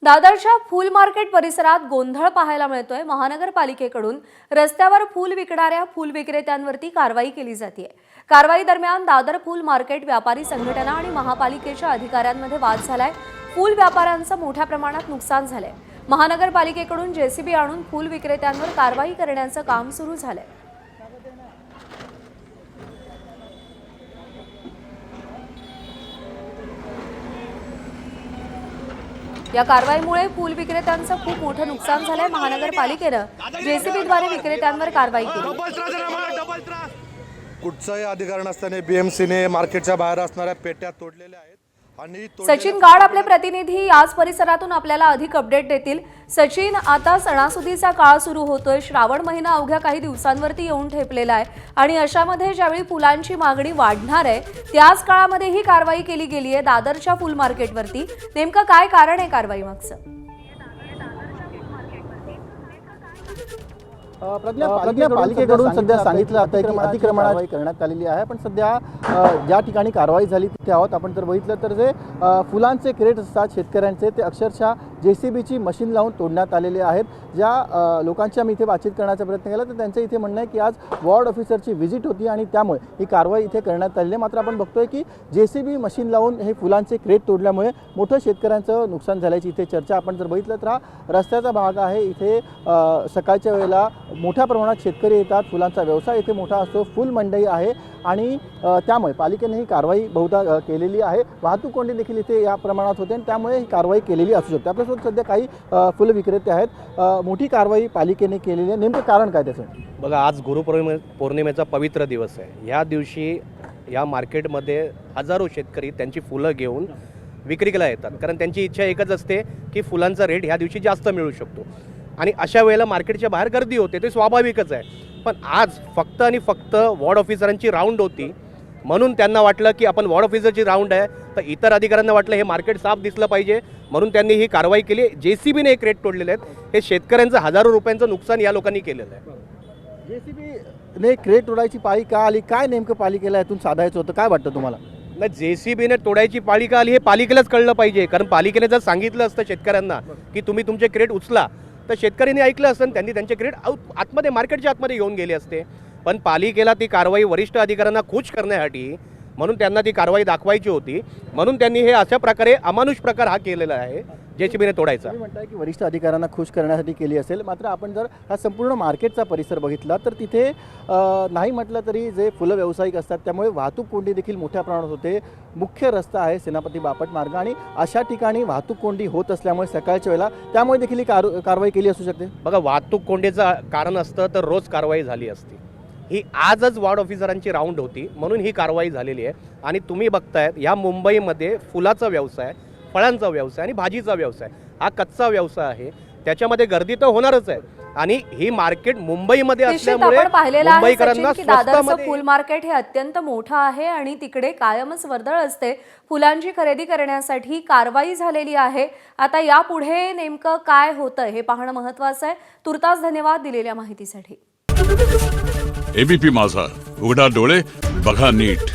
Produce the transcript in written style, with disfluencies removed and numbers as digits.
दादरच्या फूल मार्केट परिसरात गोंधळ पाहायला मिळतोय। महानगरपालिकेकडून रस्त्यावर फूल विकणाऱ्या फूल विक्रेत्यांवरती कारवाई केली जाते। कारवाई दरम्यान दादर फूल मार्केट व्यापारी संघटना आणि महापालिकेच्या अधिकाऱ्यांमध्ये वाद झालाय। फूल व्यापाऱ्यांचं मोठ्या प्रमाणात नुकसान झालंय। महानगरपालिकेकडून जेसीबी आणून फूल विक्रेत्यांवर कारवाई करण्याचं काम सुरू झालंय। या कारवाईमुळे फूल विक्रेत्यांचं खूप मोठं नुकसान झालंय। महानगरपालिकेनं जेसीबीद्वारे विक्रेत्यांवर कारवाई केली। कुठचाही अधिकार नसताना बीएमसीने मार्केटच्या बाहेर असणाऱ्या पेट्या तोडलेल्या आहेत। सचिन गाड आपले प्रतिनिधी याच परिसरातून आपल्याला अधिक अपडेट देतील। सचिन, आता सणासुदीचा काळ सुरू होतोय, श्रावण महिना अवघ्या काही दिवसांवरती येऊन ठेपलेला आहे आणि अशामध्ये ज्यावेळी फुलांची मागणी वाढणार आहे त्याच काळामध्ये ही कारवाई केली गेली आहे दादरच्या फुल मार्केटवरती। नेमकं काय कारण आहे कारवाई मागचं? पालिकेकडून सध्या सांगितलं जातं की अतिक्रमण कारवाई करण्यात आलेली आहे, पण सध्या ज्या ठिकाणी कारवाई झाली तिथे आहोत आपण। जर बघितलं तर जे फुलांचे क्रेट असतात शेतकऱ्यांचे, ते अक्षरशः जेसीबीची मशीन लावून तोडण्यात आलेले आहेत। ज्या लोकांची आम्ही इथे बातचीत करण्याचा प्रयत्न केला तर त्यांचं इथे म्हणणं आहे की आज वॉर्ड ऑफिसरची व्हिजिट होती आणि त्यामुळे ही कारवाई इथे करण्यात आलेली आहे। मात्र आपण बघतोय की जेसीबी मशीन लावून हे फुलांचे क्रेट तोडल्यामुळे मोठं शेतकऱ्यांचं नुकसान झाल्याची इथे चर्चा। आपण जर बघितलं तर हा रस्त्याचा भाग आहे। इथे सकाळच्या वेळेला मोठ्या प्रमाणात शेतकरी येतात, फुलांचा व्यवसाय इथे मोठा असतो, फुल मंडई आहे आणि त्यामुळे पालिकेने ही कारवाई बहुधा केलेली आहे। वाहतूक कोंडी देखील इथे या प्रमाणात होते आणि त्यामुळे ही कारवाई केलेली असू शकते। आपल्यासोबत सध्या काही फुल विक्रेते आहेत। मोठी कारवाई पालिकेने केलेली आहे, नेमकं कारण काय त्याचं? बघा, आज गुरुपौर्णिमेचा पवित्र दिवस आहे। या दिवशी या मार्केटमध्ये हजारो शेतकरी त्यांची फुलं घेऊन विक्रीला येतात, कारण त्यांची इच्छा एकच असते की फुलांचा रेट ह्या दिवशी जास्त मिळू शकतो आणि अशा वेळेला मार्केटच्या बाहेर गर्दी होते, ते स्वाभाविकच आहे। पण आज फक्त आणि फक्त वॉर्ड ऑफिसरांची राऊंड होती म्हणून त्यांना वाटलं की आपण वॉर्ड ऑफिसरची राऊंड आहे तर इतर अधिकाऱ्यांना वाटलं हे मार्केट साफ दिसलं पाहिजे म्हणून त्यांनी ही कारवाई केली। जेसीबीने एक रेट तोडलेले आहेत। हे शेतकऱ्यांचं हजारो रुपयांचं नुकसान या लोकांनी केलेलं आहे। जेसीबीने क्रेट तोडायची पाळी का आली? काय नेमकं पालिकेला यातून साधायचं होतं? काय वाटतं तुम्हाला? नाही, जेसीबीने तोडायची पाळी का आली हे पालिकेलाच कळलं पाहिजे, कारण पालिकेने जर सांगितलं असतं शेतकऱ्यांना की तुम्ही तुमचे क्रेट उचला तर शेतकऱ्यांनी ऐकलं असतं, त्यांनी त्यांचे क्रेट आतमध्ये मार्केटच्या आतमध्ये घेऊन गेले असते। पण पालिकेला ती कारवाई वरिष्ठ अधिकाऱ्यांना खुश करण्यासाठी म्हणून त्यांना ती कारवाई दाखवायची होती, म्हणून त्यांनी हे अशा प्रकारे अमानुष प्रकार हा केलेला आहे जेसीबीने तोडायचा। मी म्हणताय की वरिष्ठ अधिकाऱ्यांना खुश करण्यासाठी केली असेल, मात्र आपण जर हा संपूर्ण मार्केटचा परिसर बघितला तर तिथे नाही म्हटलं तरी जे फुलं व्यावसायिक असतात त्यामुळे वाहतूक कोंडी देखील मोठ्या प्रमाणात होते। मुख्य रस्ता आहे सेनापती बापट मार्ग आणि अशा ठिकाणी वाहतूक कोंडी होत असल्यामुळे सकाळच्या वेळेला त्यामुळे देखील ही कारवाई केली असू शकते। बघा, वाहतूक कोंडीचं कारण असतं तर रोज कारवाई झाली असती। ही आजच वॉर्ड ऑफिसरांची राऊंड होती म्हणून ही कारवाई झालेली आहे। आणि तुम्ही बघतायत या मुंबईमध्ये फुलाचा व्यवसाय, फळांचा व्यवसाय आणि भाजीचा व्यवसाय हा कच्चा व्यवसाय आहे, त्याच्यामध्ये गर्दी तर होणारच आहे। आणि ही मार्केट मुंबईमध्ये असल्यामुळे मुंबईकरांना दादरचं फुल मार्केट हे अत्यंत मोठं आहे आणि तिकडे कायमच वर्दळ असते फुलांची खरेदी करण्यासाठी। कारवाई झालेली आहे, आता यापुढे नेमकं काय होतं हे पाहणं महत्त्वाचं आहे। तुर्तास धन्यवाद दिलेल्या माहितीसाठी। एबीपी माझा, उघडा डोळे बघा नीट।